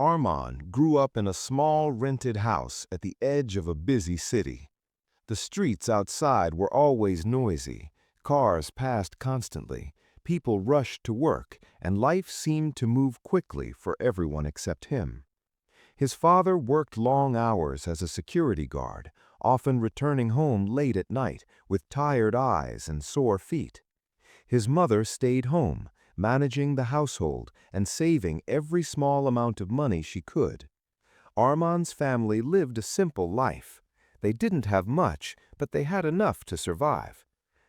Arman grew up in a small rented house at the edge of a busy city. The streets outside were always noisy, cars passed constantly, people rushed to work, and life seemed to move quickly for everyone except him. His father worked long hours as a security guard, often returning home late at night with tired eyes and sore feet. His mother stayed home, managing the household and saving every small amount of money she could. Arman's family lived a simple life. They didn't have much, but they had enough to survive.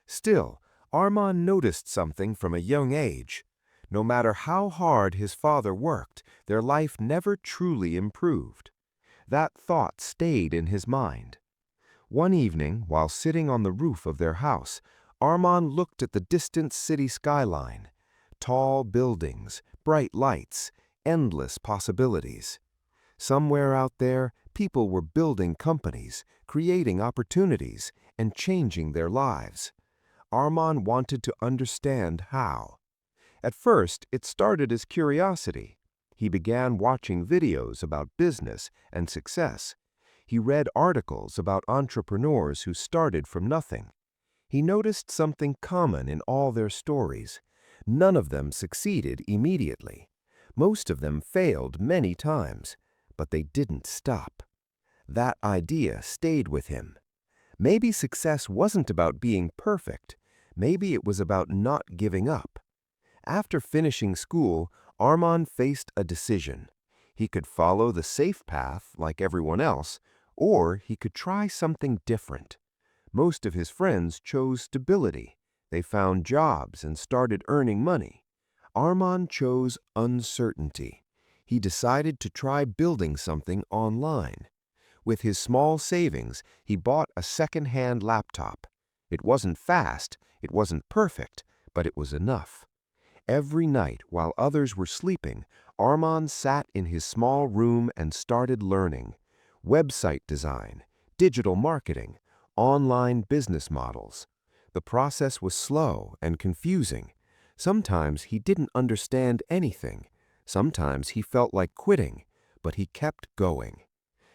Still, Arman noticed something from a young age. No matter how hard his father worked, their life never truly improved. That thought stayed in his mind. One evening, while sitting on the roof of their house, Arman looked at the distant city skyline. Tall buildings, bright lights, endless possibilities. Somewhere out there, people were building companies, creating opportunities, and changing their lives. Arman wanted to understand how. At first, it started as curiosity. He began watching videos about business and success. He read articles about entrepreneurs who started from nothing. He noticed something common in all their stories. None of them succeeded immediately. Most of them failed many times, but they didn't stop. That idea stayed with him. Maybe success wasn't about being perfect. Maybe it was about not giving up. After finishing school, Arman faced a decision. He could follow the safe path like everyone else, or he could try something different. Most of his friends chose stability. They found jobs and started earning money. Arman chose uncertainty. He decided to try building something online. With his small savings, he bought a second-hand laptop. It wasn't fast, it wasn't perfect, but it was enough. Every night, while others were sleeping, Arman sat in his small room and started learning. Website design, digital marketing, online business models. The process was slow and confusing. Sometimes he didn't understand anything. Sometimes he felt like quitting, but he kept going.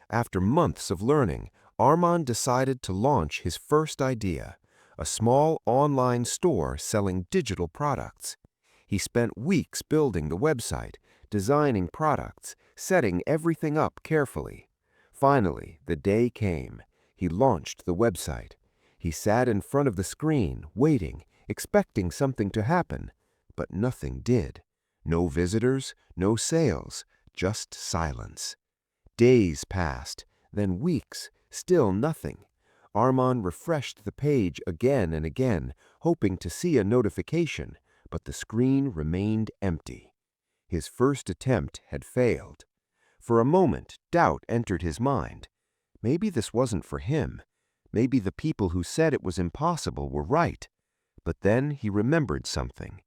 After months of learning, Arman decided to launch his first idea, a small online store selling digital products. He spent weeks building the website, designing products, setting everything up carefully. Finally, the day came. He launched the website. He sat in front of the screen, waiting, expecting something to happen, but nothing did. No visitors, no sales, just silence. Days passed, then weeks, still nothing. Arman refreshed the page again and again, hoping to see a notification, but the screen remained empty. His first attempt had failed. For a moment, doubt entered his mind. Maybe this wasn't for him. Maybe the people who said it was impossible were right. But then he remembered something.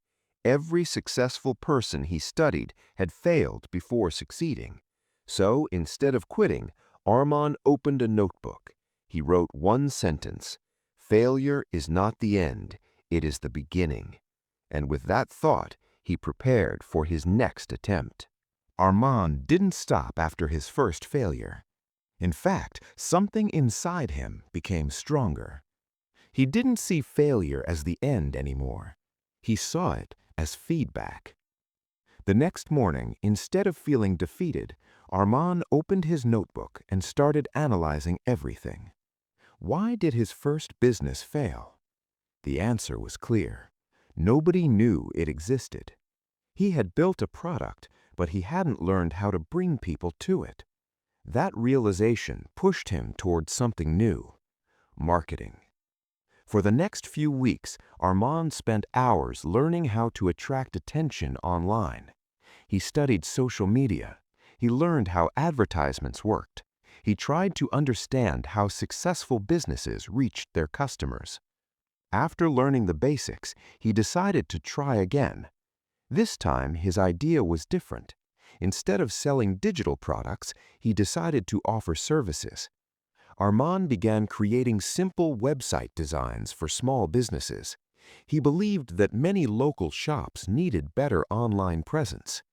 Every successful person he studied had failed before succeeding. So, instead of quitting, Arman opened a notebook. He wrote one sentence: "Failure is not the end, it is the beginning." And with that thought, he prepared for his next attempt. Arman didn't stop after his first failure. In fact, something inside him became stronger. He didn't see failure as the end anymore. He saw it as feedback. The next morning, instead of feeling defeated, Arman opened his notebook and started analyzing everything. Why did his first business fail? The answer was clear. Nobody knew it existed. He had built a product, but he hadn't learned how to bring people to it. That realization pushed him towards something new: marketing. For the next few weeks, Arman spent hours learning how to attract attention online. He studied social media. He learned how advertisements worked. He tried to understand how successful businesses reached their customers. After learning the basics, he decided to try again. This time, his idea was different. Instead of selling digital products, he decided to offer services. Arman began creating simple website designs for small businesses. He believed that many local shops needed better online presence.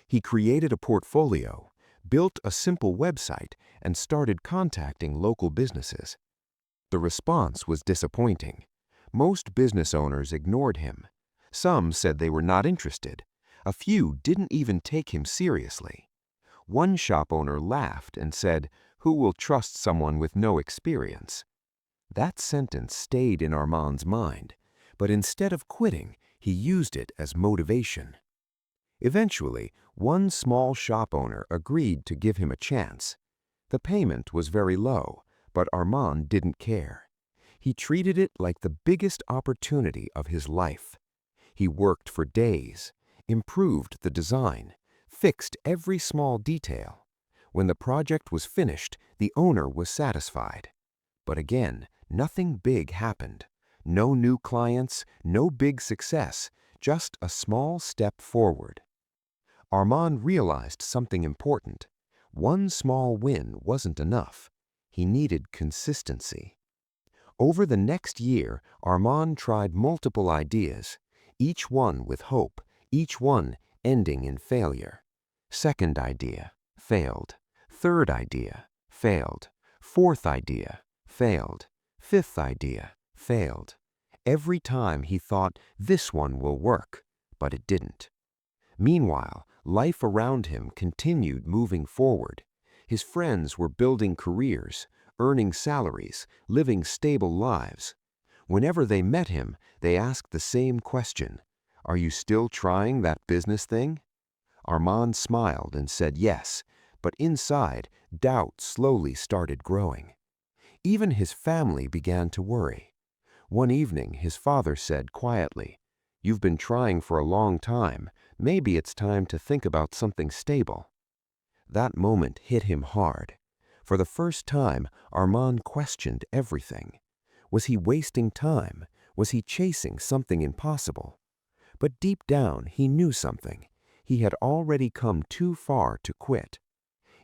He created a portfolio, built a simple website, and started contacting local businesses. The response was disappointing. Most business owners ignored him. Some said they were not interested. A few didn't even take him seriously. One shop owner laughed and said, "Who will trust someone with no experience?" That sentence stayed in Arman's mind, but instead of quitting, he used it as motivation. Eventually, one small shop owner agreed to give him a chance. The payment was very low, but Arman didn't care. He treated it like the biggest opportunity of his life. He worked for days, improved the design, fixed every small detail. When the project was finished, the owner was satisfied. But again, nothing big happened. No new clients, no big success, just a small step forward. Arman realized something important. One small win wasn't enough. He needed consistency. Over the next year, Arman tried multiple ideas, each one with hope, each one ending in failure. Second idea, failed. Third idea, failed. Fourth idea, failed. Fifth idea, failed. Every time he thought, this one will work, but it didn't. Meanwhile, life around him continued moving forward. His friends were building careers, earning salaries, living stable lives. Whenever they met him, they asked the same question: "Are you still trying that business thing?" Arman smiled and said yes, but inside, doubt slowly started growing. Even his family began to worry. One evening, his father said quietly, "You've been trying for a long time. Maybe it's time to think about something stable." That moment hit him hard. For the first time, Arman questioned everything. Was he wasting time? Was he chasing something impossible? But deep down, he knew something. He had already come too far to quit.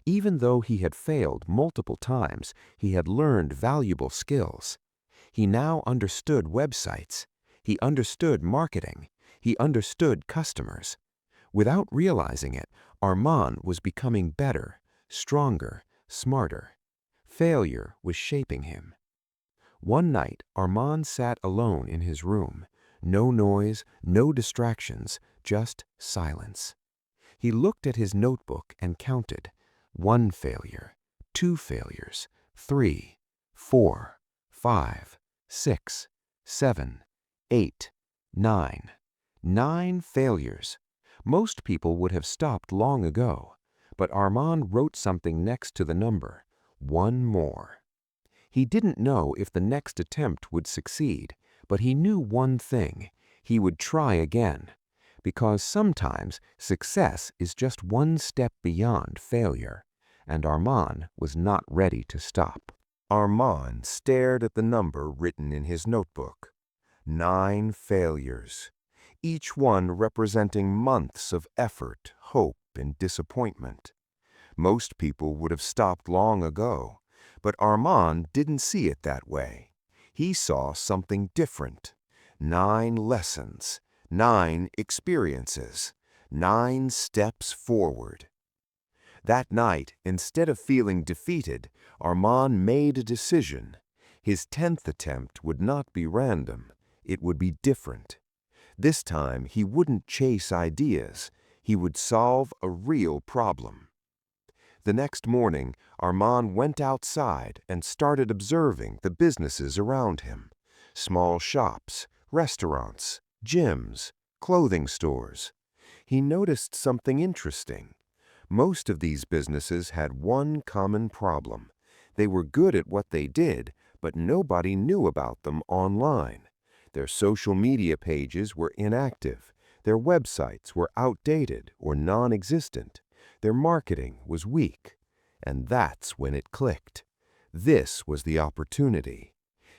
Even though he had failed multiple times, he had learned valuable skills. He now understood websites. He understood marketing. He understood customers. Without realizing it, Arman was becoming better, stronger, smarter. Failure was shaping him. One night, Arman sat alone in his room. No noise, no distractions, just silence. He looked at his notebook and counted. 1 failure, 2 failures, 3, 4, 5, 6, 7, 8, 9. 9 failures. Most people would have stopped long ago, but Arman wrote something next to the number: 1 more. He didn't know if the next attempt would succeed, but he knew one thing: he would try again. Because sometimes success is just one step beyond failure, and Arman was not ready to stop. Arman stared at the number written in his notebook. 9 failures, each one representing months of effort, hope, and disappointment. Most people would have stopped long ago, but Arman didn't see it that way. He saw something different. 9 lessons, 9 experiences, 9 steps forward. That night, instead of feeling defeated, Arman made a decision. His 10th attempt would not be random. It would be different. This time, he wouldn't chase ideas. He would solve a real problem. The next morning, Arman went outside and started observing the businesses around him. Small shops, restaurants, gyms, clothing stores. He noticed something interesting. Most of these businesses had one common problem. They were good at what they did, but nobody knew about them online. Their social media pages were inactive. Their websites were outdated or non-existent. Their marketing was weak. And that's when it clicked. This was the opportunity.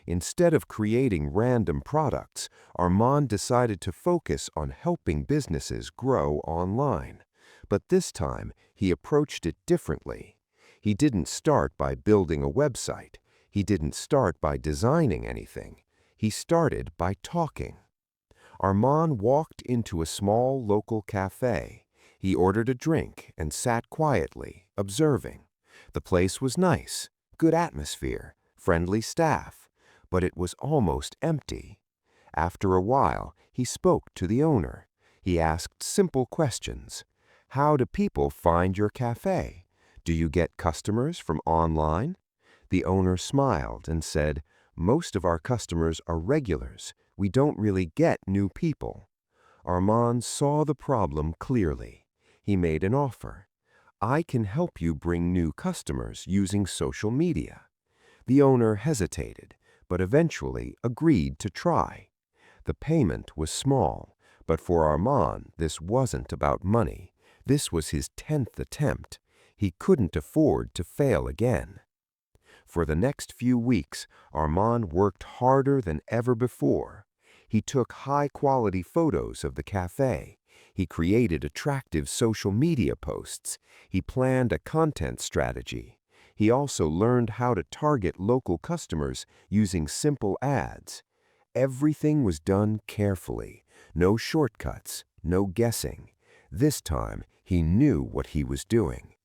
Instead of creating random products, Arman decided to focus on helping businesses grow online. But this time, he approached it differently. He didn't start by building a website. He didn't start by designing anything. He started by talking. Arman walked into a small local cafe. He ordered a drink and sat quietly, observing. The place was nice, good atmosphere, friendly staff, but it was almost empty. After a while, he spoke to the owner. He asked simple questions. How do people find your cafe? Do you get customers from online? The owner smiled and said, most of our customers are regulars. We don't really get new people. Arman saw the problem clearly. He made an offer. I can help you bring new customers using social media. The owner hesitated, but eventually agreed to try. The payment was small, but for Arman, this wasn't about money. This was his 10th attempt. He couldn't afford to fail again. For the next few weeks, Arman worked harder than ever before. He took high-quality photos of the cafe. He created attractive social media posts. He planned a content strategy. He also learned how to target local customers using simple ads. Everything was done carefully. No shortcuts, no guessing. This time, he knew what he was doing.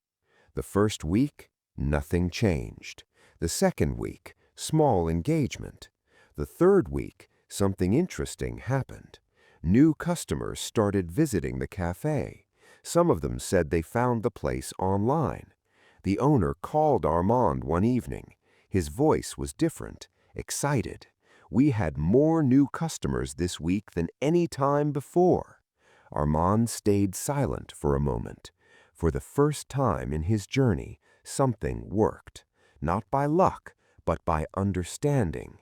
The first week, nothing changed. The second week, small engagement. The third week, something interesting happened. New customers started visiting the cafe. Some of them said they found the place online. The owner called Armand one evening. His voice was different, excited. We had more new customers this week than any time before. Armand stayed silent for a moment. For the first time in his journey, something worked. Not by luck, but by understanding.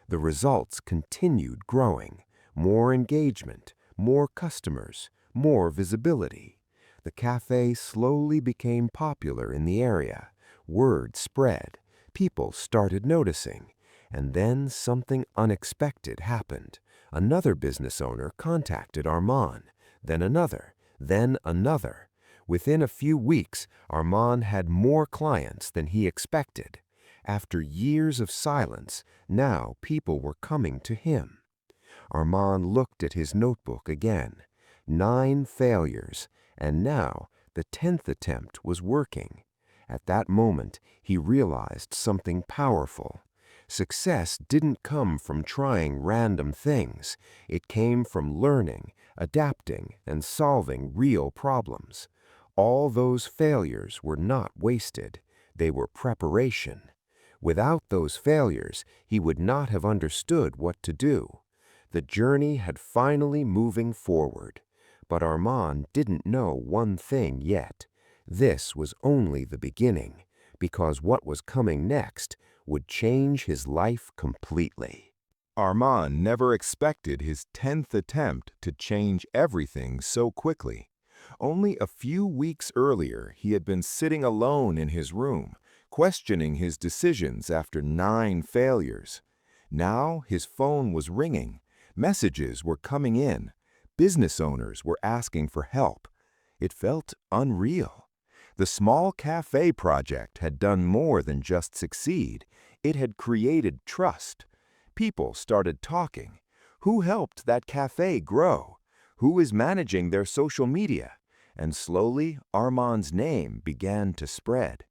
The results continued growing. More engagement, more customers, more visibility. The cafe slowly became popular in the area. Word spread. People started noticing. And then something unexpected happened. Another business owner contacted Arman, then another, then another. Within a few weeks, Arman had more clients than he expected. After years of silence, now people were coming to him. Arman looked at his notebook again. 9 failures, and now the 10th attempt was working. At that moment, he realized something powerful. Success didn't come from trying random things. It came from learning, adapting, and solving real problems. All those failures were not wasted. They were preparation. Without those failures, he would not have understood what to do. The journey had finally moving forward. But Arman didn't know one thing yet. This was only the beginning, because what was coming next would change his life completely. Arman never expected his 10th attempt to change everything so quickly. Only a few weeks earlier, he had been sitting alone in his room, questioning his decisions after 9 failures. Now his phone was ringing. Messages were coming in. Business owners were asking for help. It felt unreal. The small cafe project had done more than just succeed. It had created trust. People started talking. Who helped that cafe grow? Who is managing their social media? And slowly, Arman's name began to spread.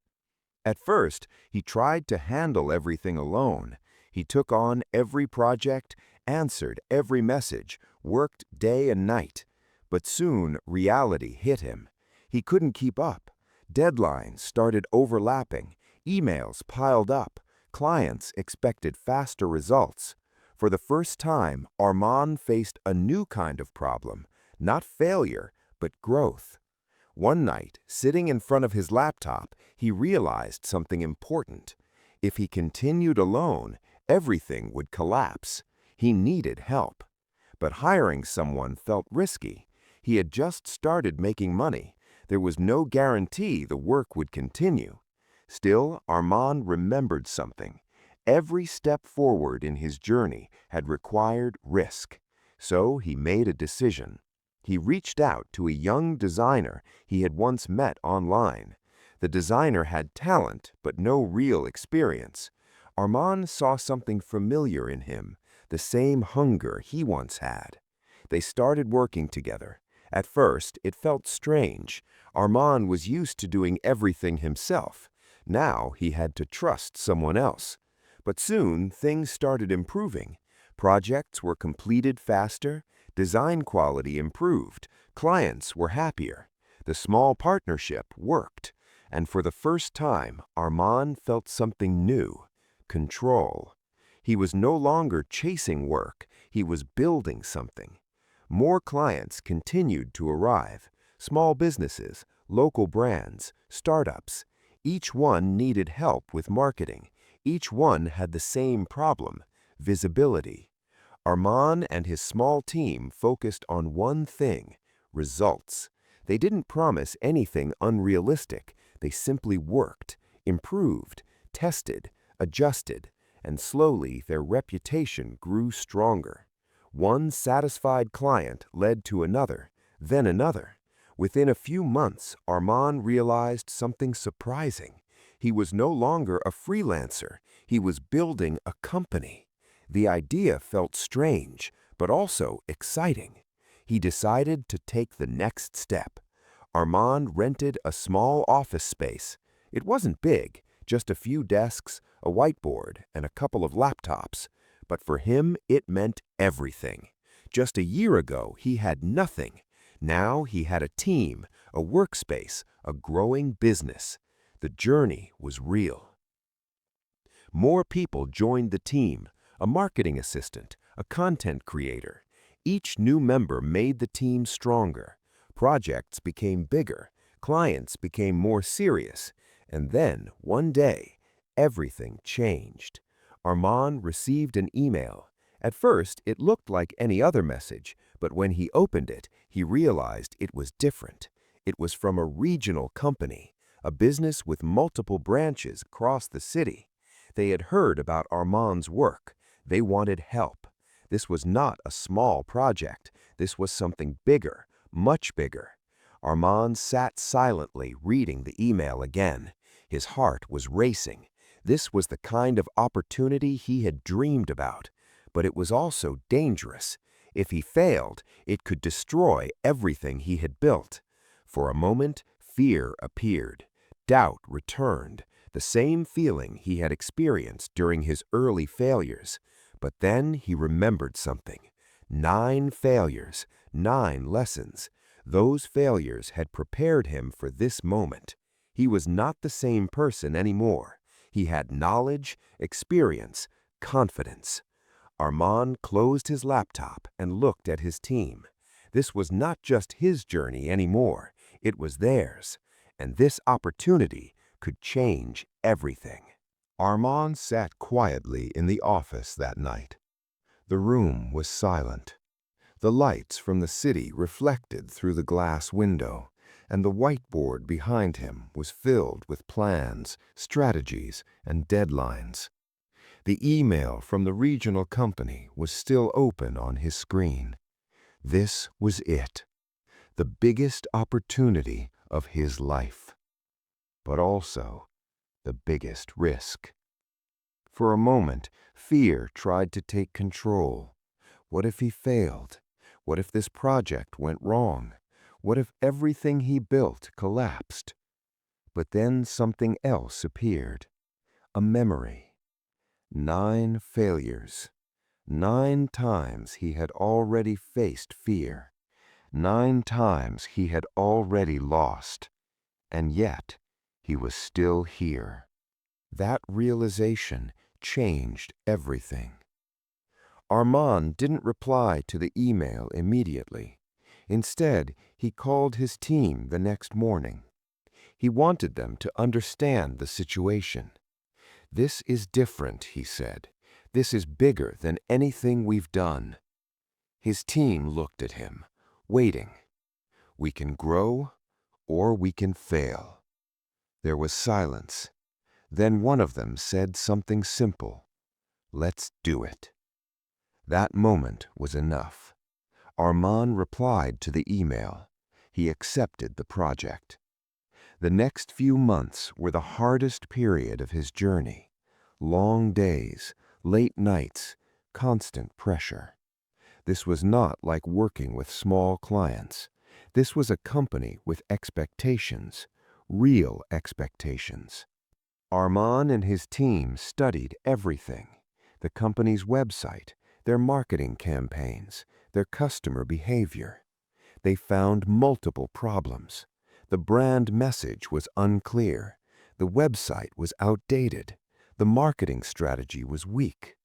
At first, he tried to handle everything alone. He took on every project, answered every message, worked day and night. But soon, reality hit him. He couldn't keep up. Deadlines started overlapping. Emails piled up. Clients expected faster results. For the first time, Arman faced a new kind of problem, not failure, but growth. One night, sitting in front of his laptop, he realized something important. If he continued alone, everything would collapse. He needed help. But hiring someone felt risky. He had just started making money. There was no guarantee the work would continue. Still, Arman remembered something. Every step forward in his journey had required risk. So he made a decision. He reached out to a young designer he had once met online. The designer had talent, but no real experience. Arman saw something familiar in him, the same hunger he once had. They started working together. At first, it felt strange. Arman was used to doing everything himself. Now he had to trust someone else. But soon, things started improving. Projects were completed faster, design quality improved, clients were happier. The small partnership worked. And for the first time, Arman felt something new: control. He was no longer chasing work, he was building something. More clients continued to arrive: small businesses, local brands, startups. Each one needed help with marketing. Each one had the same problem: visibility. Arman and his small team focused on one thing: results. They didn't promise anything unrealistic. They simply worked, improved, tested, adjusted, and slowly their reputation grew stronger. One satisfied client led to another, then another. Within a few months, Arman realized something surprising. He was no longer a freelancer. He was building a company. The idea felt strange, but also exciting. He decided to take the next step. Arman rented a small office space. It wasn't big, just a few desks, a whiteboard, and a couple of laptops. But for him, it meant everything. Just a year ago, he had nothing. Now he had a team, a workspace, a growing business. The journey was real. More people joined the team: a marketing assistant, a content creator. Each new member made the team stronger. Projects became bigger, clients became more serious, and then, one day, everything changed. Arman received an email. At first, it looked like any other message, but when he opened it, he realized it was different. It was from a regional company, a business with multiple branches across the city. They had heard about Arman's work. They wanted help. This was not a small project. This was something bigger, much bigger. Arman sat silently reading the email again. His heart was racing. This was the kind of opportunity he had dreamed about. But it was also dangerous. If he failed, it could destroy everything he had built. For a moment, fear appeared. Doubt returned, the same feeling he had experienced during his early failures. But then he remembered something. 9 failures, 9 lessons. Those failures had prepared him for this moment. He was not the same person anymore. He had knowledge, experience, confidence. Arman closed his laptop and looked at his team. This was not just his journey anymore. It was theirs. And this opportunity could change everything. Arman sat quietly in the office that night. The room was silent. The lights from the city reflected through the glass window, and the whiteboard behind him was filled with plans, strategies, and deadlines. The email from the regional company was still open on his screen. This was it, the biggest opportunity of his life, but also the biggest risk. For a moment, fear tried to take control. What if he failed? What if this project went wrong? What if everything he built collapsed? But then something else appeared, a memory. 9 failures. 9 times he had already faced fear. 9 times he had already lost. And yet, he was still here. That realization changed everything. Arman didn't reply to the email immediately. Instead, he called his team the next morning. He wanted them to understand the situation. "This is different," he said. "This is bigger than anything we've done." His team looked at him, waiting. "We can grow, or we can fail." There was silence. Then one of them said something simple: "Let's do it." That moment was enough. Arman replied to the email. He accepted the project. The next few months were the hardest period of his journey. Long days, late nights, constant pressure. This was not like working with small clients. This was a company with expectations, real expectations. Arman and his team studied everything: the company's website, their marketing campaigns, their customer behavior. They found multiple problems. The brand message was unclear. The website was outdated. The marketing strategy was weak.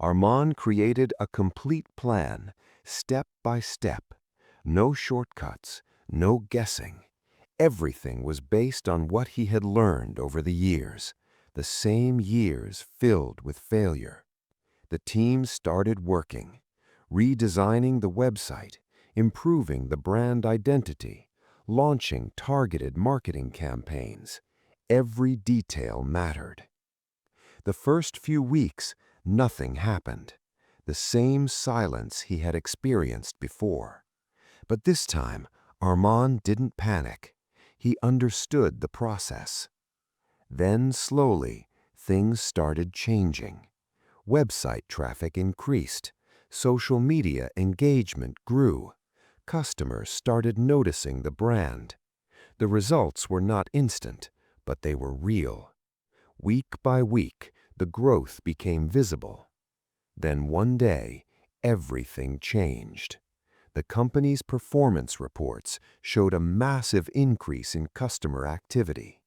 Arman created a complete plan, step by step. No shortcuts, no guessing. Everything was based on what he had learned over the years, the same years filled with failure. The team started working, redesigning the website, improving the brand identity, launching targeted marketing campaigns. Every detail mattered. The first few weeks, nothing happened. The same silence he had experienced before. But this time, Arman didn't panic. He understood the process. Then, slowly, things started changing. Website traffic increased. Social media engagement grew. Customers started noticing the brand. The results were not instant, but they were real. Week by week, the growth became visible. Then one day, everything changed. The company's performance reports showed a massive increase in customer activity.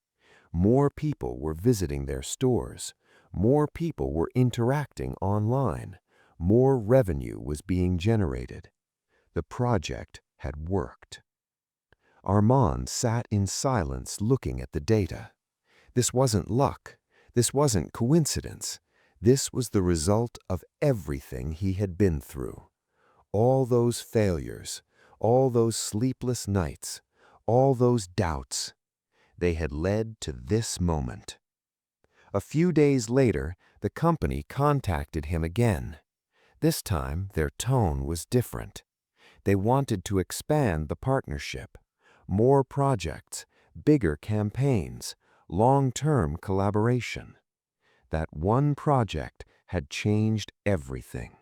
More people were visiting their stores. More people were interacting online. More revenue was being generated. The project had worked. Arman sat in silence looking at the data. This wasn't luck. This wasn't coincidence. This was the result of everything he had been through. All those failures, all those sleepless nights, all those doubts, they had led to this moment. A few days later, the company contacted him again. This time, their tone was different. They wanted to expand the partnership. More projects, bigger campaigns, long-term collaboration. That one project had changed everything.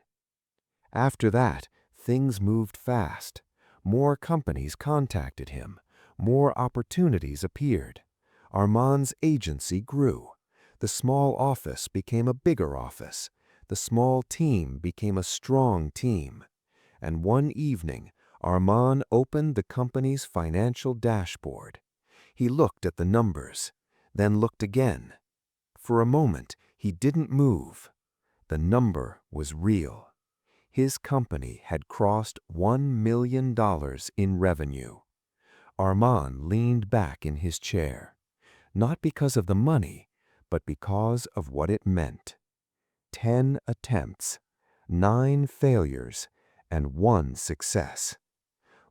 After that, things moved fast. More companies contacted him. More opportunities appeared. Arman's agency grew. The small office became a bigger office. The small team became a strong team. And one evening, Arman opened the company's financial dashboard. He looked at the numbers, then looked again. For a moment, he didn't move. The number was real. His company had crossed $1 million in revenue. Arman leaned back in his chair, not because of the money, but because of what it meant. 10 attempts, 9 failures, and 1 success.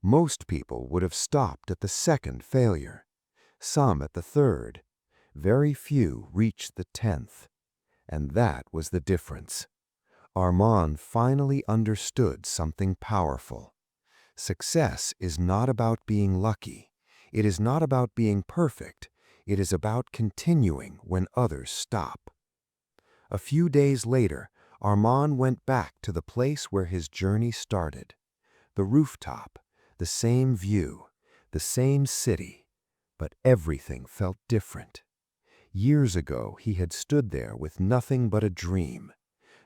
Most people would have stopped at the second failure, some at the third. Very few reached the 10th. And that was the difference. Arman finally understood something powerful. Success is not about being lucky. It is not about being perfect. It is about continuing when others stop. A few days later, Arman went back to the place where his journey started. The rooftop, the same view, the same city, but everything felt different. Years ago, he had stood there with nothing but a dream.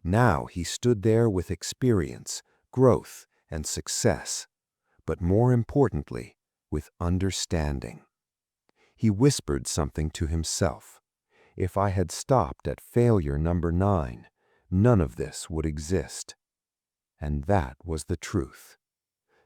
Now he stood there with experience, growth, and success, but more importantly, with understanding. He whispered something to himself. If I had stopped at failure number 9, none of this would exist. And that was the truth.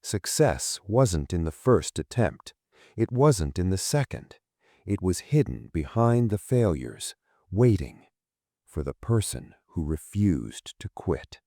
Success wasn't in the first attempt. It wasn't in the second. It was hidden behind the failures, waiting for the person who refused to quit.